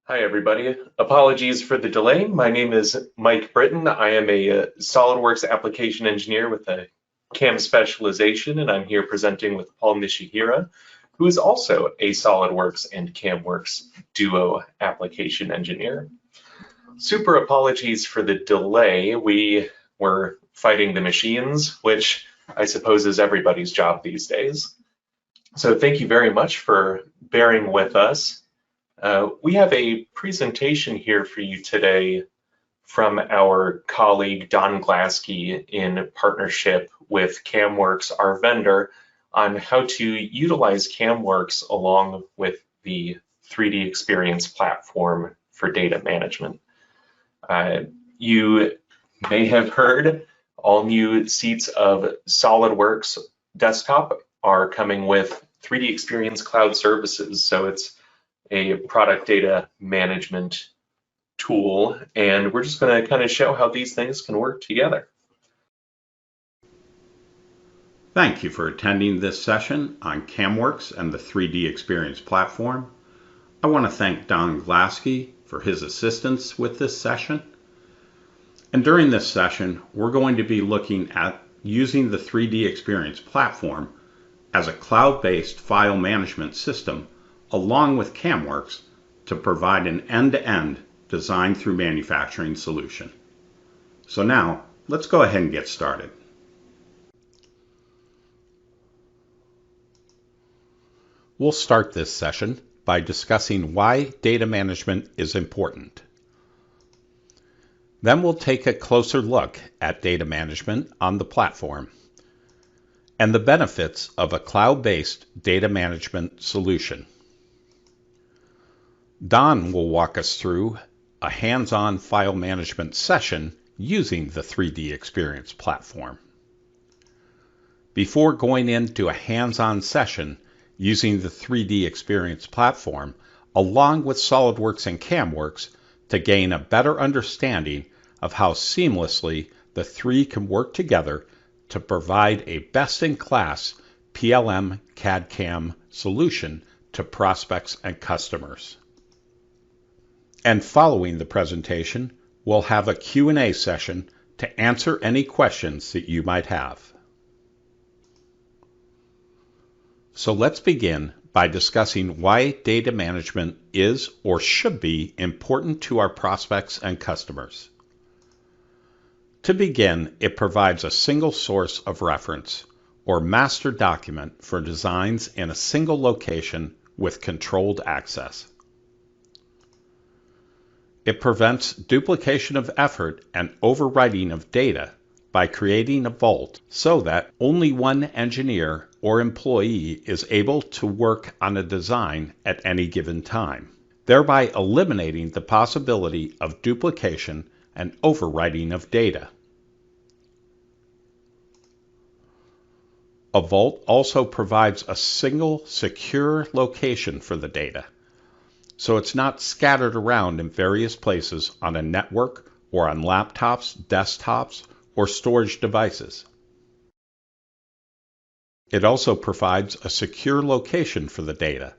Hi, everybody. Apologies for the delay. My name is Mike Britton. I am a SOLIDWORKS application engineer with a CAM specialization, and I'm here presenting with Paul Nishihira, who is also a SOLIDWORKS and CAMWorks duo application engineer. Super apologies for the delay. We were fighting the machines, which I suppose is everybody's job these days. So thank you very much for bearing with us. We have a presentation here for you today from our colleague Don Glaske in partnership with CAMWorks, our vendor, on how to utilize CAMWorks along with the 3DEXPERIENCE platform for data management. You may have heard all new seats of SOLIDWORKS Desktop are coming with 3DEXPERIENCE Cloud Services, so it's a product data management tool, and we're just going to kind of show how these things can work together. Thank you for attending this session on CAMWorks and the 3DEXPERIENCE platform. I want to thank Don Glaske for his assistance with this session. And during this session, we're going to be looking at using the 3DEXPERIENCE platform as a cloud-based file management system along with CAMWorks to provide an end-to-end design through manufacturing solution. So now, let's go ahead and get started. We'll start this session by discussing why data management is important. Then we'll take a closer look at data management on the platform and the benefits of a cloud-based data management solution. Don will walk us through a hands-on file management session using the 3DEXPERIENCE platform. Before going into a hands-on session using the 3DEXPERIENCE platform, along with SOLIDWORKS and CAMWorks, to gain a better understanding of how seamlessly the three can work together to provide a best-in-class PLM CAD/CAM solution to prospects and customers. And following the presentation, we'll have a Q&A session to answer any questions that you might have. So let's begin by discussing why data management is or should be important to our prospects and customers. To begin, it provides a single source of reference or master document for designs in a single location with controlled access. It prevents duplication of effort and overwriting of data by creating a vault so that only one engineer or employee is able to work on a design at any given time, thereby eliminating the possibility of duplication and overwriting of data. A vault also provides a single secure location for the data, so it's not scattered around in various places on a network or on laptops, desktops, or storage devices. It also provides a secure location for the data,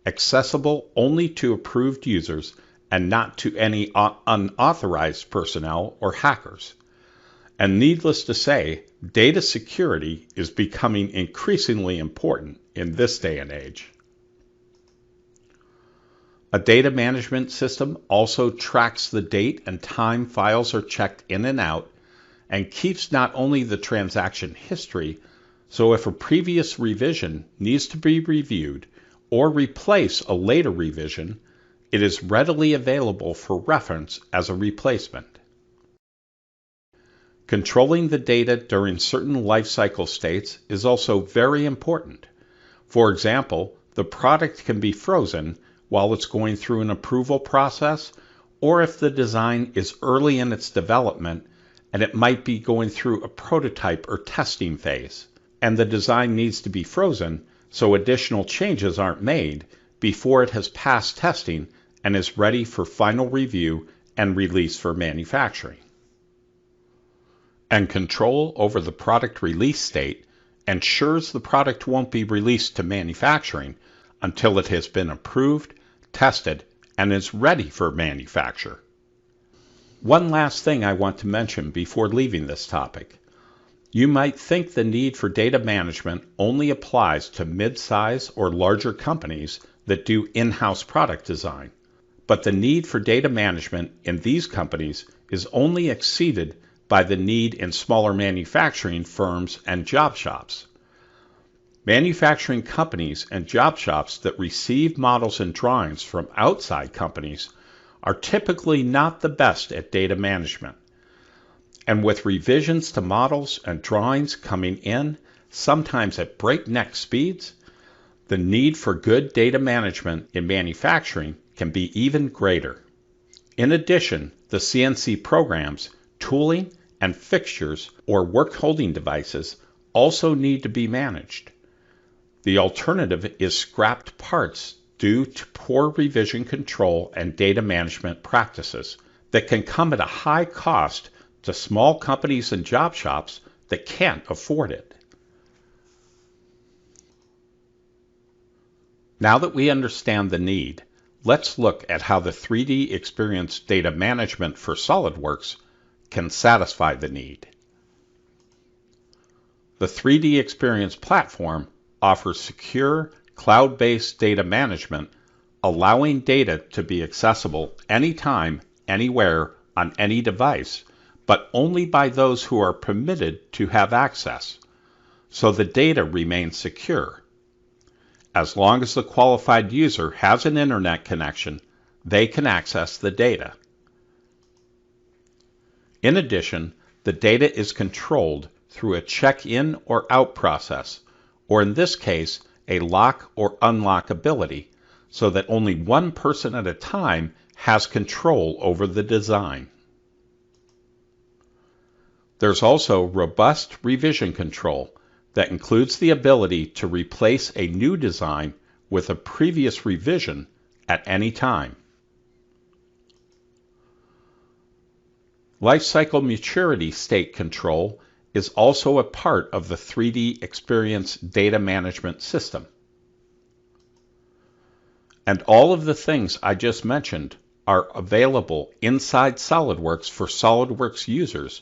accessible only to approved users and not to any unauthorized personnel or hackers. And needless to say, data security is becoming increasingly important in this day and age. A data management system also tracks the date and time files are checked in and out and keeps not only the transaction history, so if a previous revision needs to be reviewed or replace a later revision, it is readily available for reference as a replacement. Controlling the data during certain lifecycle states is also very important. For example, the product can be frozen while it's going through an approval process, or if the design is early in its development and it might be going through a prototype or testing phase, and the design needs to be frozen so additional changes aren't made before it has passed testing and is ready for final review and release for manufacturing. And control over the product release state ensures the product won't be released to manufacturing until it has been approved, tested, and is ready for manufacture. One last thing I want to mention before leaving this topic. You might think the need for data management only applies to mid-size or larger companies that do in-house product design, but the need for data management in these companies is only exceeded by the need in smaller manufacturing firms and job shops. Manufacturing companies and job shops that receive models and drawings from outside companies are typically not the best at data management. And with revisions to models and drawings coming in, sometimes at breakneck speeds, the need for good data management in manufacturing can be even greater. In addition, the CNC programs, tooling, and fixtures or work holding devices also need to be managed. The alternative is scrapped parts due to poor revision control and data management practices that can come at a high cost to small companies and job shops that can't afford it. Now that we understand the need, let's look at how the 3DEXPERIENCE data management for SOLIDWORKS can satisfy the need. The 3DEXPERIENCE platform offers secure, cloud-based data management, allowing data to be accessible anytime, anywhere, on any device, but only by those who are permitted to have access, so the data remains secure. As long as the qualified user has an internet connection, they can access the data. In addition, the data is controlled through a check-in or out process, or in this case, a lock or unlock ability, so that only one person at a time has control over the design. There's also robust revision control that includes the ability to replace a new design with a previous revision at any time. Lifecycle maturity state control is also a part of the 3DEXPERIENCE data management system. And all of the things I just mentioned are available inside SOLIDWORKS for SOLIDWORKS users,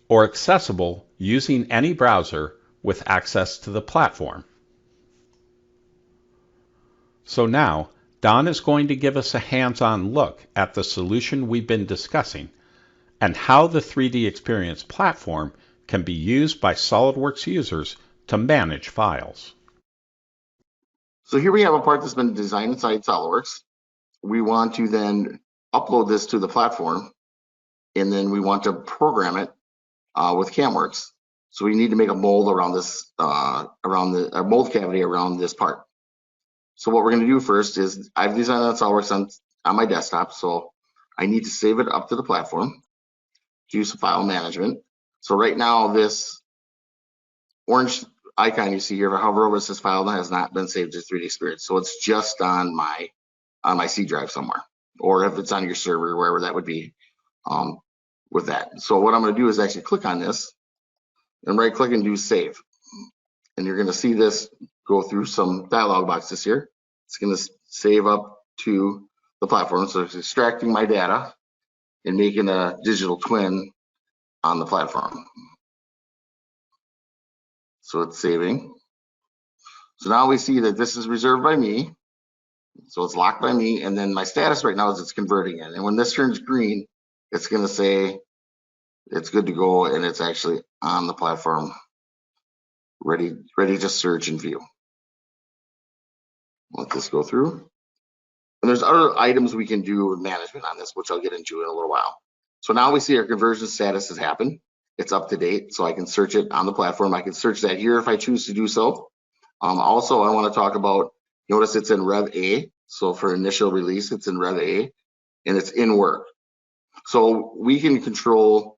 or accessible using any browser with access to the platform. So now, Don is going to give us a hands-on look at the solution we've been discussing and how the 3DEXPERIENCE platform can be used by SOLIDWORKS users to manage files. So here we have a part that's been designed inside SOLIDWORKS. We want to then upload this to the platform, and then we want to program it with CAMWorks. So we need to make a mold around this, a mold cavity around this part. So what we're going to do first is I've designed on SOLIDWORks on my desktop, so I need to save it up to the platform. Do some file management. So right now, this orange icon you see here, if I hover over, it says file that has not been saved to 3DEXPERIENCE. So it's just on my C drive somewhere, or if it's on your server, wherever that would be with that. So what I'm going to do is actually click on this and right click and do save. And you're going to see this go through some dialog boxes here. It's going to save up to the platform. So it's extracting my data and making a digital twin on the platform. So it's saving. So now we see that this is reserved by me. So it's locked by me. And then my status right now is it's converting it. And when this turns green, it's going to say it's good to go and it's actually on the platform, ready to search and view. Let this go through. And there's other items we can do with management on this, which I'll get into in a little while. So now we see our conversion status has happened. It's up to date, so I can search it on the platform. I can search that here if I choose to do so. Also, I want to talk about, notice it's in Rev A. So for initial release, it's in Rev A, and it's in work. So we can control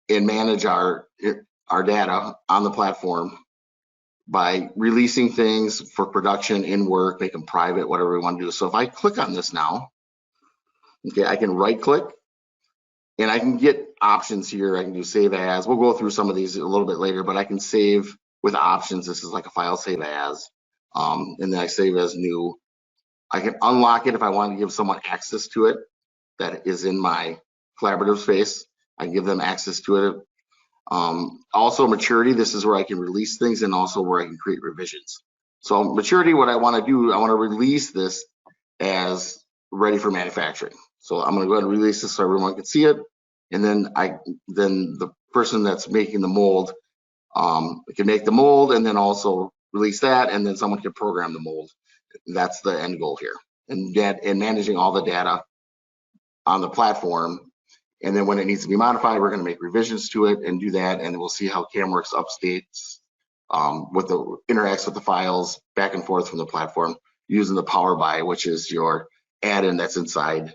and manage our data on the platform by releasing things for production in work, make them private, whatever we want to do. So if I click on this now, okay, I can right click and I can get options here. I can do save as. We'll go through some of these a little bit later, but I can save with options. This is like a file save as, and then I save as new. I can unlock it if I want to give someone access to it that is in my collaborative space. I can give them access to it. Also maturity, this is where I can release things and also where I can create revisions. So maturity, what I want to do, I want to release this as ready for manufacturing. So I'm going to go ahead and release this so everyone can see it. And then the person that's making the mold can make the mold and then also release that, and then someone can program the mold. That's the end goal here. And managing all the data on the platform. And then when it needs to be modified, we're going to make revisions to it and do that. And we'll see how CAMWorks updates interacts with the files back and forth from the platform using the Power By, which is your add-in that's inside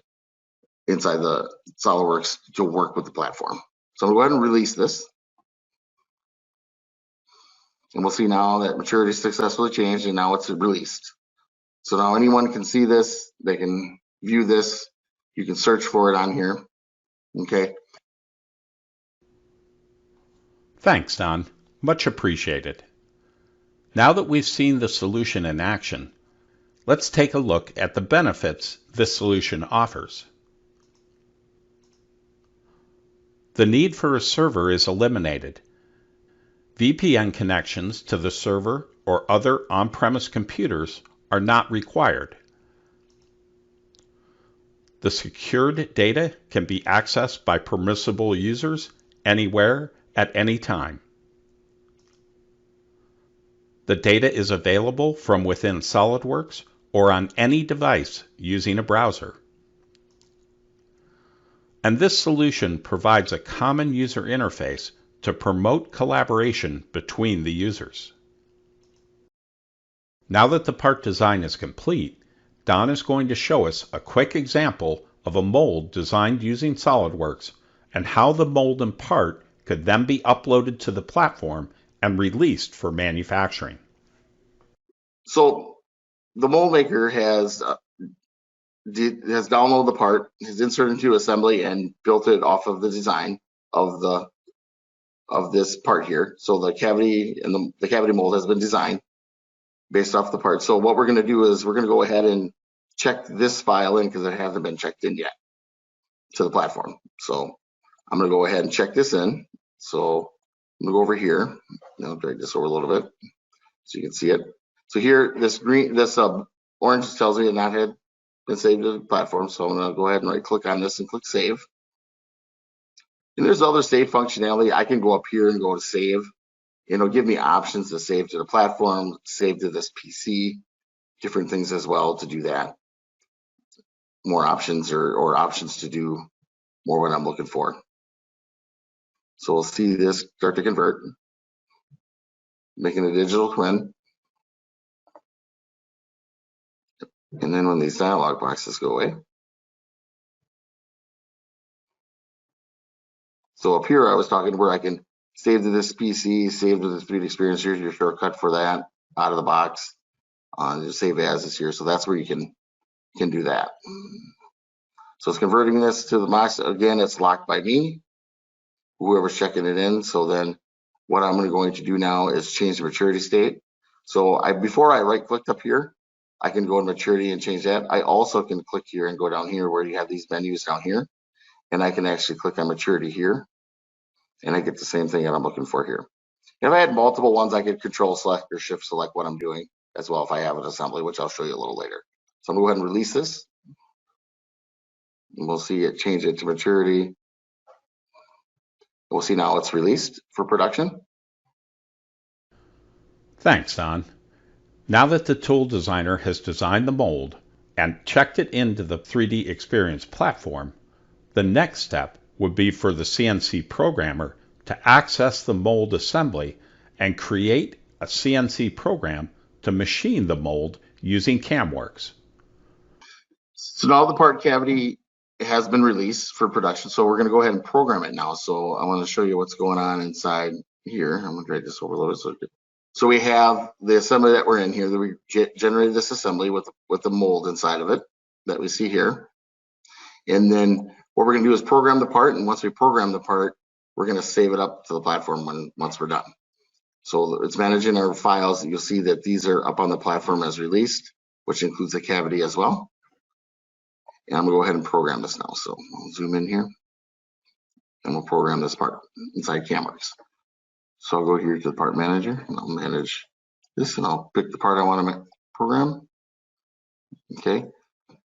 the SOLIDWORks to work with the platform. So I'm going to go ahead and release this. And we'll see now that maturity is successfully changed and now it's released. So now anyone can see this, they can view this, you can search for it on here. Okay. Thanks, Don. Much appreciated. Now that we've seen the solution in action, let's take a look at the benefits this solution offers. The need for a server is eliminated. VPN connections to the server or other on-premise computers are not required. The secured data can be accessed by permissible users anywhere at any time. The data is available from within SOLIDWORKS or on any device using a browser. And this solution provides a common user interface to promote collaboration between the users. Now that the part design is complete, Don is going to show us a quick example of a mold designed using SOLIDWORKS and how the mold and part could then be uploaded to the platform and released for manufacturing. So the mold maker has downloaded the part, has inserted into assembly and built it off of the design of this part here. So the cavity and the cavity mold has been designed based off the part. So what we're going to do is we're going to go ahead and check this file in because it hasn't been checked in yet to the platform. So I'm going to go ahead and check this in. So I'm going to go over here. I'll drag this over a little bit so you can see it. So here, this orange tells me it not had been saved to the platform. So I'm going to go ahead and right click on this and click save. And there's other save functionality. I can go up here and go to save. It'll give me options to save to the platform, save to this PC, different things as well to do that. More options or options to do more what I'm looking for. So we'll see this start to convert, making a digital twin. And then when these dialog boxes go away. So up here, I was talking where I can save to this PC, save to this 3DEXPERIENCE. Here's your shortcut for that out of the box. Just save as is here. So that's where you can do that. So it's converting this to the box. Again, it's locked by me, whoever's checking it in. So then what I'm going to do now is change the maturity state. So before I right clicked up here, I can go to maturity and change that. I also can click here and go down here where you have these menus down here. And I can actually click on maturity here. And I get the same thing that I'm looking for here. If I had multiple ones, I could control select or shift select what I'm doing as well if I have an assembly, which I'll show you a little later. So I'm going to go ahead and release this. And we'll see it change it to maturity. We'll see now it's released for production. Thanks, Don. Now that the tool designer has designed the mold and checked it into the 3DEXPERIENCE platform, the next step would be for the CNC programmer to access the mold assembly and create a CNC program to machine the mold using CAMWorks. So now the part cavity has been released for production. So we're going to go ahead and program it now. So I want to show you what's going on inside here. I'm going to drag this over a little bit. So we have the assembly that we're in here, that we generated this assembly with the mold inside of it that we see here. And then what we're going to do is program the part. And once we program the part, we're going to save it up to the platform once we're done. So it's managing our files. You'll see that these are up on the platform as released, which includes the cavity as well. And I'm gonna go ahead and program this now. So I'll zoom in here and we'll program this part inside CAMWorks. So I'll go here to the part manager and I'll manage this and I'll pick the part I want to program. Okay.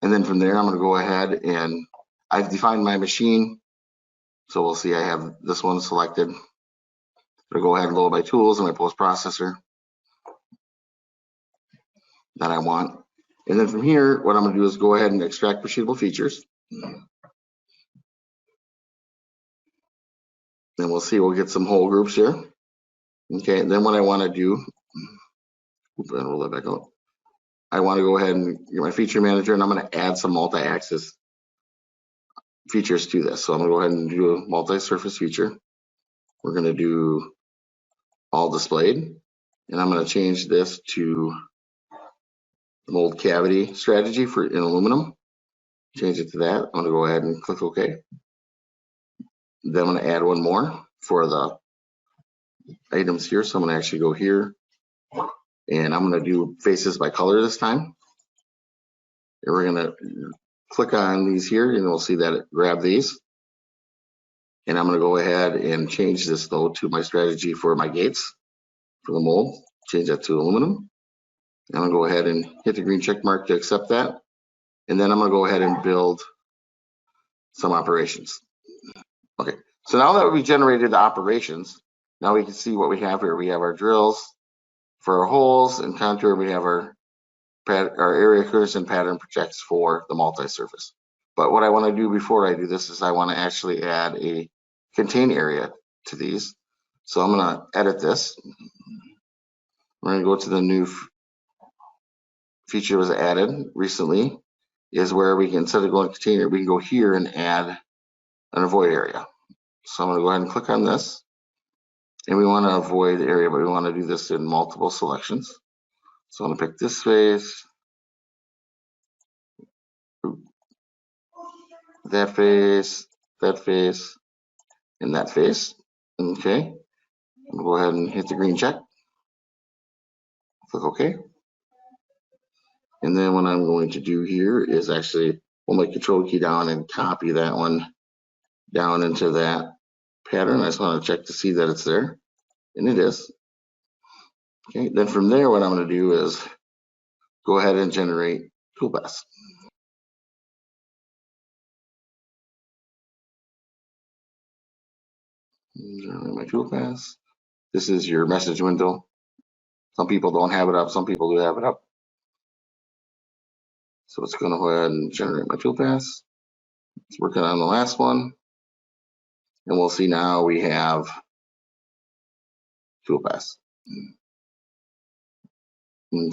And then from there, I'm going to go ahead and I've defined my machine. So we'll see I have this one selected. I'll go ahead and load my tools and my post processor that I want. And then from here, what I'm going to do is go ahead and extract proceedable features. Then we'll see, we'll get some whole groups here. Okay, and then what I want to do, and roll that back out. I want to go ahead and get my feature manager and I'm going to add some multi-axis features to this. So I'm going to go ahead and do a multi-surface feature. We're going to do all displayed. And I'm going to change this to the mold cavity strategy for in aluminum. Change it to that. I'm going to go ahead and click OK. Then I'm going to add one more for the items here. So I'm going to actually go here and I'm going to do faces by color this time. And we're going to click on these here and we'll see that it grabbed these. And I'm going to go ahead and change this though to my strategy for my gates for the mold. Change that to aluminum. And I'm going to go ahead and hit the green check mark to accept that. And then I'm going to go ahead and build some operations. Okay, so now that we generated the operations, now we can see what we have here. We have our drills for our holes and contour. We have our area curves and pattern projects for the multi-surface. But what I want to do before I do this is I want to actually add a contain area to these. So I'm going to edit this. We're going to go to the new feature was added recently is where we can, instead of going to container, we can go here and add an avoid area. So I'm going to go ahead and click on this. And we want to avoid the area, but we want to do this in multiple selections. So I'm going to pick this face, that face, and that face. Okay. I'll go ahead and hit the green check. Click OK. And then what I'm going to do here is actually hold my control key down and copy that one down into that pattern. I just want to check to see that it's there. And it is. Okay, then from there, what I'm going to do is go ahead and generate toolpaths. Generate my toolpaths. This is your message window. Some people don't have it up, some people do have it up. So it's going to go ahead and generate my toolpaths. It's working on the last one. And we'll see now we have toolpaths.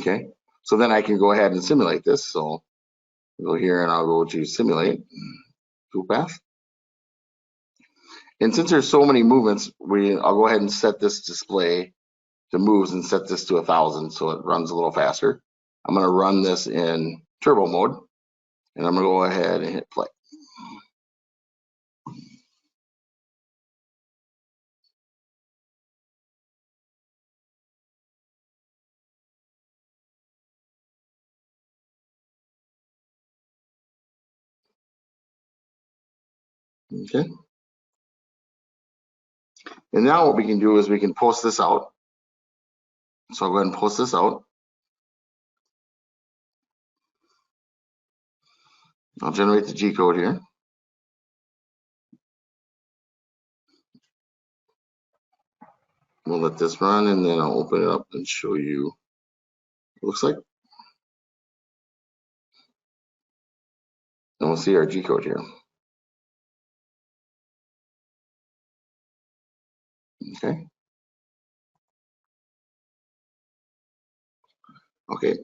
Okay, so then I can go ahead and simulate this. So I'll go here and I'll go to simulate toolpath. And since there's so many movements, I'll go ahead and set this display to moves and set this to 1,000 so it runs a little faster. I'm going to run this in turbo mode and I'm going to go ahead and hit play. Okay. And now what we can do is we can post this out. So I'll go ahead and post this out. I'll generate the G code here. We'll let this run and then I'll open it up and show you what it looks like. And we'll see our G code here. Okay. Okay.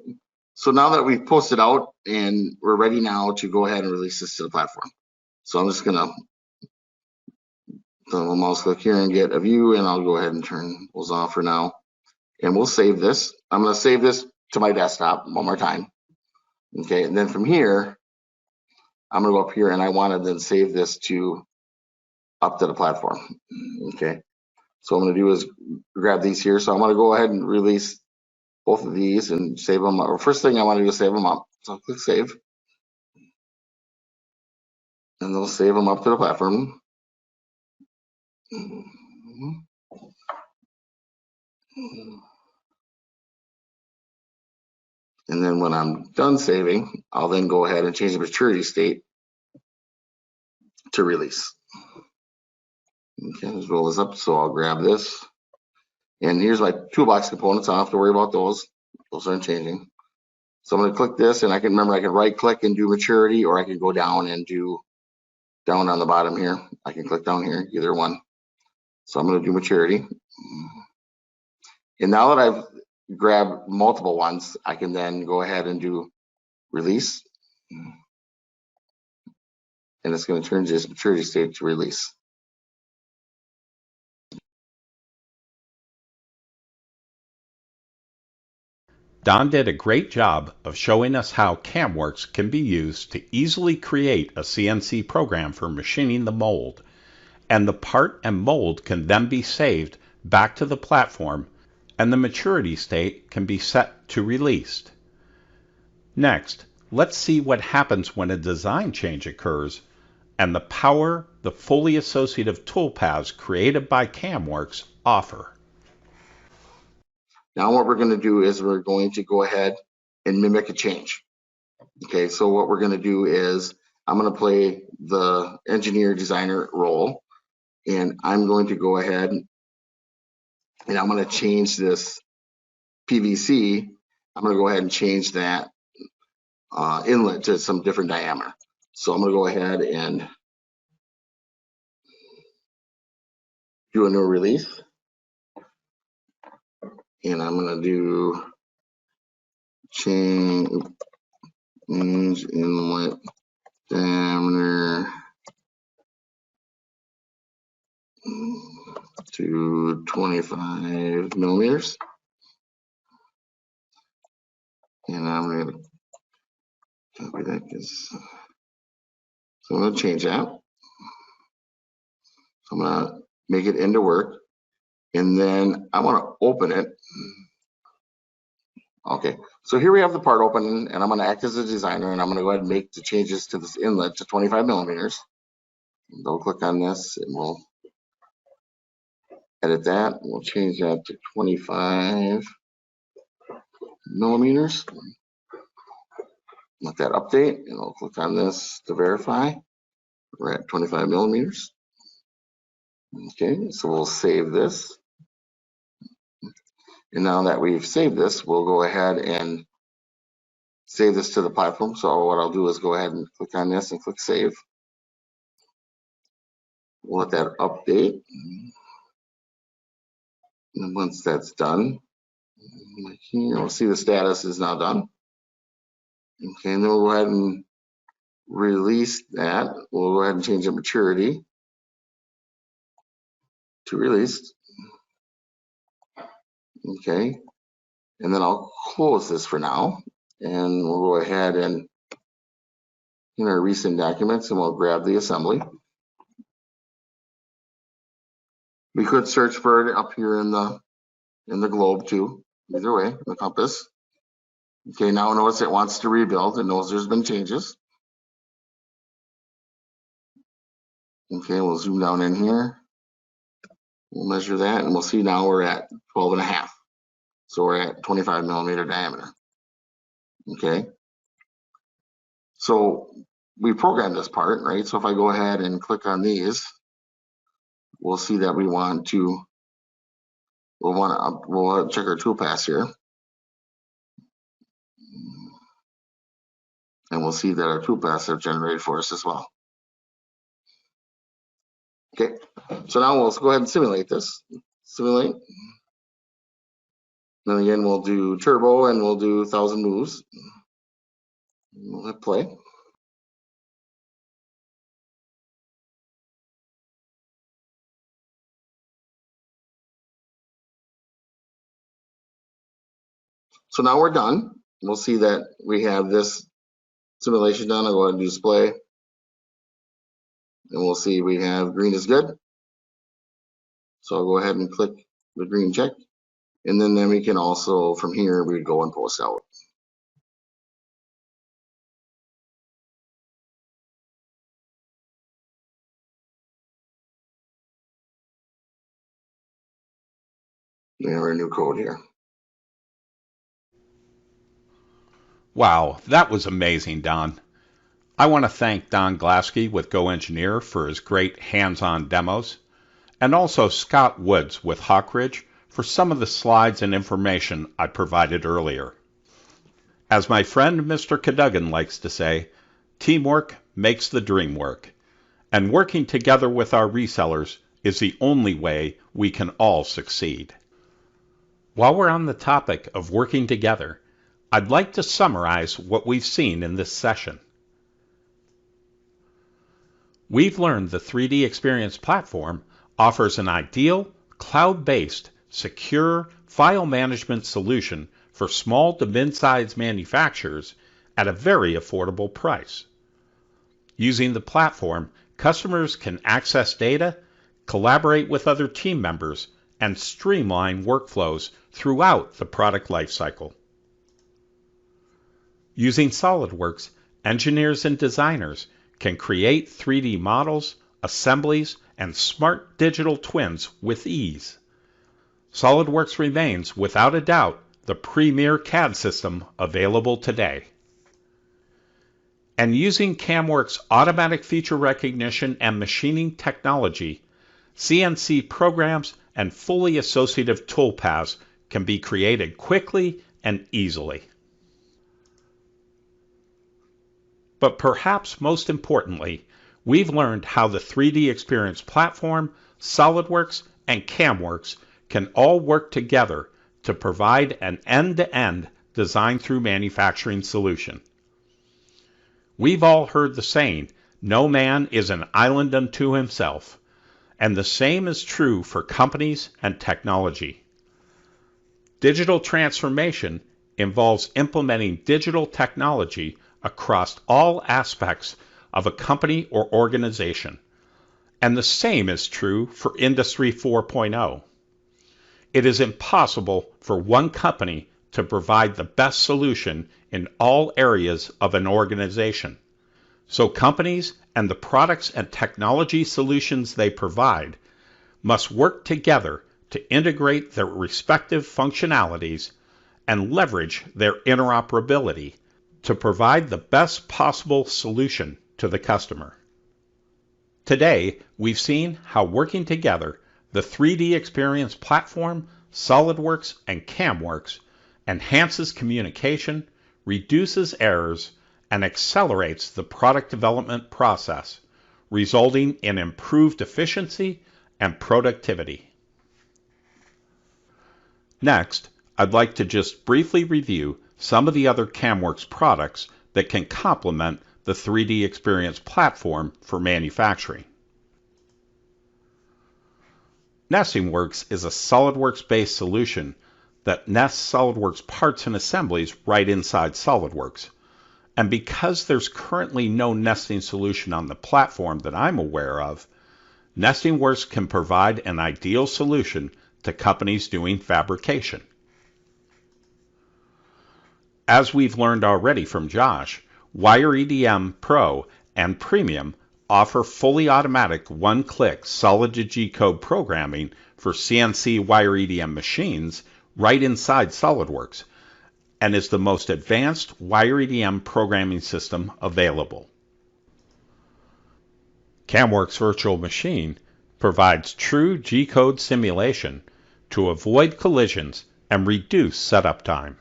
So now that we've posted out and we're ready now to go ahead and release this to the platform. So I'm just gonna do a mouse click here and get a view and I'll go ahead and turn those off for now. And we'll save this. I'm gonna save this to my desktop one more time. Okay, and then from here, I'm gonna go up here and I wanna then save this to up to the platform. Okay, So what I'm going to do is grab these here. So I'm going to go ahead and release both of these and save them up. First thing I want to do is save them up. So I'll click save. And they'll save them up to the platform. And then when I'm done saving, I'll then go ahead and change the maturity state to release. Okay, let's roll this up. So I'll grab this. And here's my toolbox components. I don't have to worry about those. Those aren't changing. So I'm going to click this, and I can right click and do maturity, or I can go down and do down on the bottom here. I can click down here, either one. So I'm going to do maturity. And now that I've grabbed multiple ones, I can then go ahead and do release. And it's going to turn this maturity state to release. Don did a great job of showing us how CAMWorks can be used to easily create a CNC program for machining the mold, and the part and mold can then be saved back to the platform, and the maturity state can be set to released. Next, let's see what happens when a design change occurs and the power the fully associative toolpaths created by CAMWorks offer. Now what we're going to do is we're going to go ahead and mimic a change. Okay, so what we're going to do is I'm going to play the engineer designer role, and I'm going to go ahead and I'm going to change this PVC. I'm going to go ahead and change that inlet to some different diameter. So I'm going to go ahead and do a new release. And I'm going to do change inlet diameter to 25 millimeters. And I'm going to copy that because so I'm going to change that. So I'm going to make it into work. And then I want to open it. Okay, so here we have the part open, and I'm going to act as a designer, and I'm going to go ahead and make the changes to this inlet to 25 millimeters. Double click on this, and we'll edit that. We'll change that to 25 millimeters. Let that update, and I'll click on this to verify. We're at 25 millimeters. Okay, so we'll save this. And now that we've saved this, we'll go ahead and save this to the platform. So what I'll do is go ahead and click on this and click save. We'll let that update. And once that's done, here we'll see the status is now done. Okay, and then we'll go ahead and release that. We'll go ahead and change the maturity to released. Okay, and then I'll close this for now, and we'll go ahead and in our recent documents, and we'll grab the assembly. We could search for it up here in the globe too. Either way, the compass. Okay, now notice it wants to rebuild. It knows there's been changes. Okay, we'll zoom down in here. We'll measure that, and we'll see now we're at 12.5. So we're at 25 millimeter diameter. Okay. So we programmed this part, right? So if I go ahead and click on these, we'll see that we'll check our toolpaths here. And we'll see that our toolpaths have generated for us as well. Okay, so now we'll go ahead and simulate this. Simulate. Then again, we'll do turbo and we'll do 1,000 moves. We'll hit play. So now we're done. We'll see that we have this simulation done. I'll go ahead and do display. And we'll see we have green is good. So I'll go ahead and click the green check. And then we can also, from here, we would go and post out. We have our new code here. Wow, that was amazing, Don. I want to thank Don Glasky with GoEngineer for his great hands-on demos, and also Scott Woods with Hawkridge for some of the slides and information I provided earlier. As my friend Mr. Cadogan likes to say, teamwork makes the dream work, and working together with our resellers is the only way we can all succeed. While we're on the topic of working together, I'd like to summarize what we've seen in this session. We've learned the 3DEXPERIENCE platform offers an ideal, cloud-based, secure file management solution for small to mid-sized manufacturers at a very affordable price. Using the platform, customers can access data, collaborate with other team members, and streamline workflows throughout the product lifecycle. Using SOLIDWORKS, engineers and designers can create 3D models, assemblies, and smart digital twins with ease. SOLIDWORKS remains, without a doubt, the premier CAD system available today. And using CAMWorks automatic feature recognition and machining technology, CNC programs and fully associative toolpaths can be created quickly and easily. But perhaps most importantly, we've learned how the 3DEXPERIENCE platform, SOLIDWORKS, and CAMWorks can all work together to provide an end-to-end design through manufacturing solution. We've all heard the saying, no man is an island unto himself, and the same is true for companies and technology. Digital transformation involves implementing digital technology across all aspects of a company or organization, and the same is true for Industry 4.0. It is impossible for one company to provide the best solution in all areas of an organization. So companies and the products and technology solutions they provide must work together to integrate their respective functionalities and leverage their interoperability to provide the best possible solution to the customer. Today, we've seen how working together, the 3DEXPERIENCE platform, SOLIDWORKS, and CAMWorks enhances communication, reduces errors, and accelerates the product development process, resulting in improved efficiency and productivity. Next, I'd like to just briefly review some of the other CAMWorks products that can complement the 3DEXPERIENCE platform for manufacturing. NestingWorks is a SOLIDWORKS-based solution that nests SOLIDWORKS parts and assemblies right inside SOLIDWORKS. And because there's currently no nesting solution on the platform that I'm aware of, NestingWorks can provide an ideal solution to companies doing fabrication. As we've learned already from Josh, WireEDM Pro and Premium offer fully automatic one-click solid-to-G code programming for CNC WireEDM machines right inside SOLIDWORKS, and is the most advanced WireEDM programming system available. CAMWorks Virtual Machine provides true G-code simulation to avoid collisions and reduce setup time.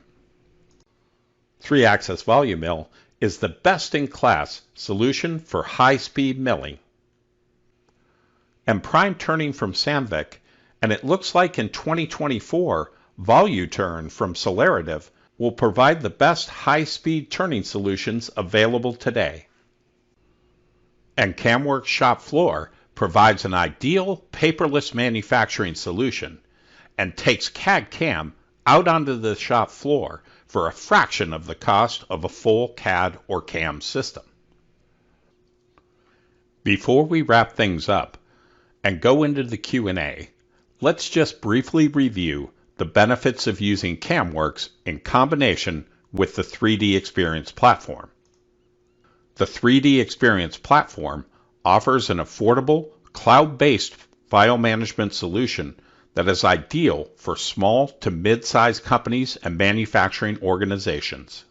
3-axis volume mill is the best-in-class solution for high-speed milling. And prime turning from Sandvik, and it looks like in 2024, VoluTurn from Solaritive will provide the best high-speed turning solutions available today. And CAMWorks Shop Floor provides an ideal paperless manufacturing solution and takes CAD/CAM out onto the shop floor for a fraction of the cost of a full CAD or CAM system. Before we wrap things up and go into the Q&A, let's just briefly review the benefits of using CAMWorks in combination with the 3DEXPERIENCE platform. The 3DEXPERIENCE platform offers an affordable, cloud-based file management solution that is ideal for small to mid-sized companies and manufacturing organizations.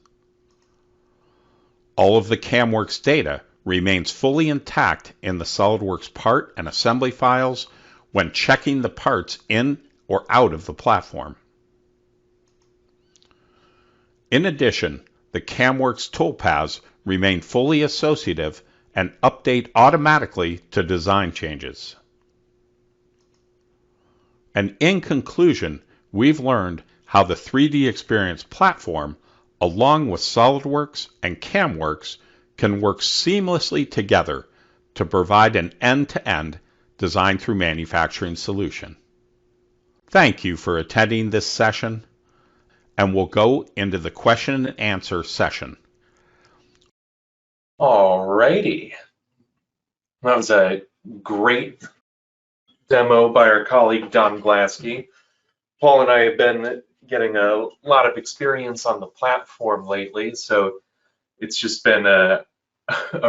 All of the CAMWorks data remains fully intact in the SOLIDWORKS part and assembly files when checking the parts in or out of the platform. In addition, the CAMWorks toolpaths remain fully associative and update automatically to design changes. And in conclusion, we've learned how the 3DEXPERIENCE platform, along with SOLIDWORKS and CAMWorks, can work seamlessly together to provide an end-to-end design through manufacturing solution. Thank you for attending this session, and we'll go into the question and answer session. All righty. That was a great demo by our colleague Don Glasky. Paul and I have been getting a lot of experience on the platform lately, so it's just been a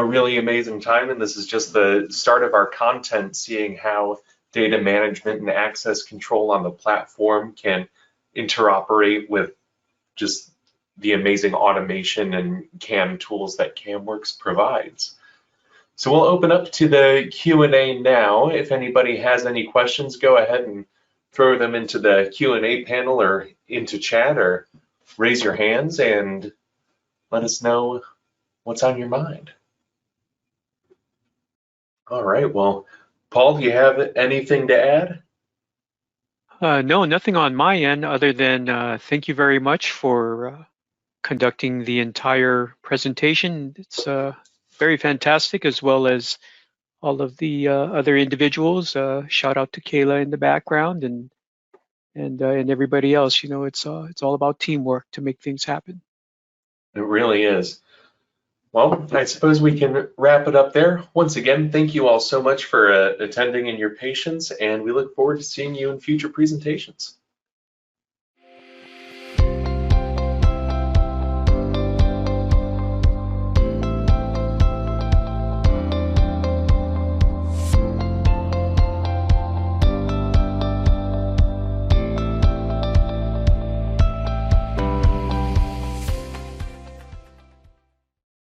really amazing time, and this is just the start of our content, seeing how data management and access control on the platform can interoperate with just the amazing automation and CAM tools that CAMWorks provides. So we'll open up to the Q&A now. If anybody has any questions, go ahead and throw them into the Q&A panel or into chat, or raise your hands and let us know what's on your mind. All right, well, Paul, do you have anything to add? No, nothing on my end other than thank you very much for conducting the entire presentation. It's very fantastic, as well as all of the other individuals. Shout out to Kayla in the background and everybody else. You know, it's all about teamwork to make things happen. It really is. Well, I suppose we can wrap it up there. Once again, thank you all so much for attending and your patience, and we look forward to seeing you in future presentations.